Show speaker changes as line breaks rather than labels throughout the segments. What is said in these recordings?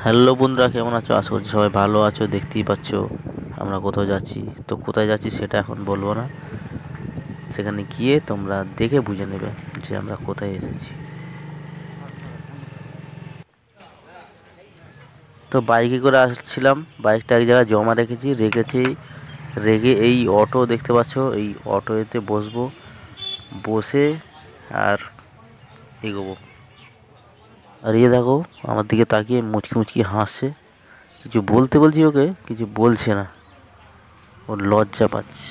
Hello বন্ধুরা, কেমন আছো? আশা করছি সবাই ভালো আছো। দেখতেই পাচ্ছ আমরা কোথাও যাচ্ছি। তো কোথায় যাচ্ছি সেটা এখন বলবো না, সেখানে গিয়ে তোমরা দেখে বুঝে নেবে যে আমরা কোথায় এসেছি। তো বাইকে করে আসছিলাম, বাইকটা এক জায়গায় জমা রেখে এই অটো দেখতে পাচ্ছ, এই অটোতে বসবো, বসে আর এগোবো। আর দেখো আমার দিকে তাকিয়ে মুচকি মুচকি হাসছে। কিছু বলতে বলছি ওকে, কিছু বলছে না, ওর লজ্জা পাচ্ছে।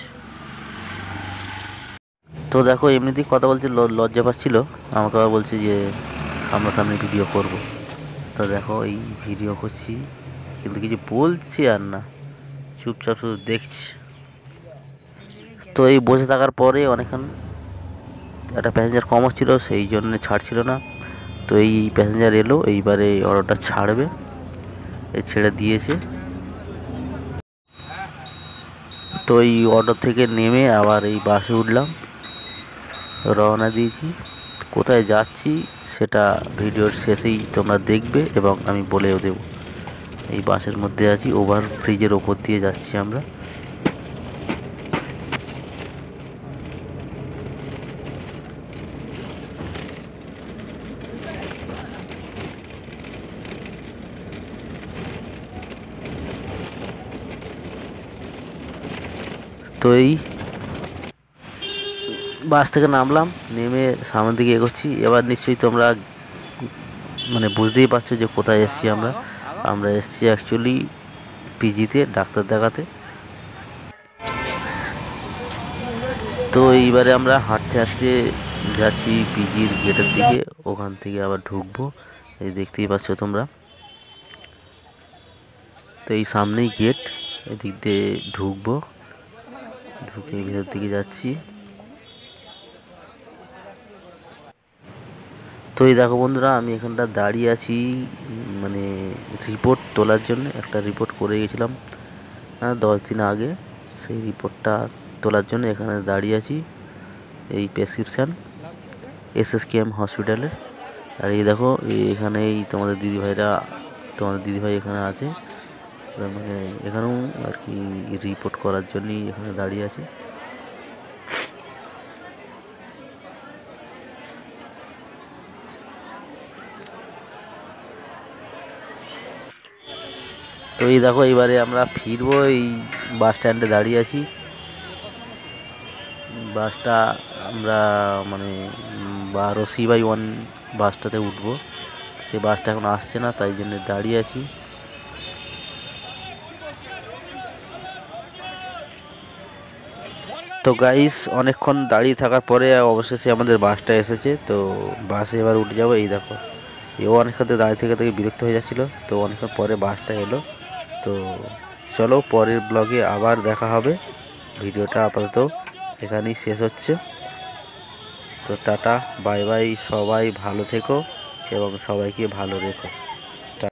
তো দেখো এমনিতেই কথা বলছে, লজ্জা পাচ্ছিল। আমাকে আবার বলছে যে সামনাসামনি ভিডিও করব। তো দেখো এই ভিডিও করছি, কিন্তু কিছু বলছি আর না, চুপচাপ শুধু দেখছি। তো এই বসে থাকার পরে অনেকক্ষণ একটা প্যাসেঞ্জার কম হচ্ছিল, সেই জন্য ছাড়ছিল না। তো এই প্যাসেঞ্জার এলো, এইবারে অটোটা ছাড়বে, এই ছেড়ে দিয়েছে। তো এই অটো থেকে নেমে আবার এই বাসে উঠলাম, রওনা দিয়েছি। কোথায় যাচ্ছি সেটা ভিডিওর শেষেই তোমরা দেখবে এবং আমি বলেও দেব। এই বাসের মধ্যে আছি, ওভার ব্রিজের ওপর দিয়ে যাচ্ছি আমরা। তো এই বাস থেকে নামলাম, নেমে সামনের দিকে এগোচ্ছি। এবার নিশ্চয়ই তোমরা বুঝতেই পারছো যে কোথায় এসেছি আমরা। আমরা এসেছি অ্যাকচুয়ালি পিজিতে ডাক্তার দেখাতে। তো এইবারে আমরা হাঁটতে হাঁটতে যাচ্ছি পিজির গেটের দিকে, ওখান থেকে আবার ঢুকবো। এই দেখতেই পাচ্ছ তোমরা, তো এই সামনেই গেট, এদিক দিয়ে ঢুকবো, ঢুকে ভেতর দিকে যাচ্ছি। তো এই দেখো বন্ধুরা, আমি এখানটা দাঁড়িয়ে আছি রিপোর্ট তোলার জন্য। একটা রিপোর্ট করে গেছিলাম 10 দিন আগে, সেই রিপোর্টটা তোলার জন্য এখানে দাঁড়িয়ে আছি। এই প্রেসক্রিপশান SSKM হসপিটালের। আর এই দেখো এখানে এই তোমাদের দিদিভাই এখানে আছে, এখানেও আর কি রিপোর্ট করার জন্যই এখানে দাঁড়িয়ে আছে। তো এই দেখো এইবারে আমরা ফিরবো, এই বাস স্ট্যান্ডে দাঁড়িয়ে আছি। বাসটা আমরা রশি/1 বাসটাতে উঠবো। সে বাসটা এখন আসছে না, তাই জন্য দাঁড়িয়ে আছি। তো গাইস, অনেকক্ষণ দাঁড়িয়ে থাকার পরে অবশেষে আমাদের বাসটা এসেছে। তো বাসে এবার উঠে যাবো। এই দেখো এও অনেকক্ষণ দাঁড়িয়ে থেকে বিরক্ত হয়ে যাচ্ছিলো, তো অনেকক্ষণ পরে বাসটা এলো। তো চলো পরের ব্লগে আবার দেখা হবে। ভিডিওটা আপাতত এখানেই শেষ হচ্ছে। তো টাটা, বাই বাই, সবাই ভালো থেকো এবং সবাইকে ভালো রেখো।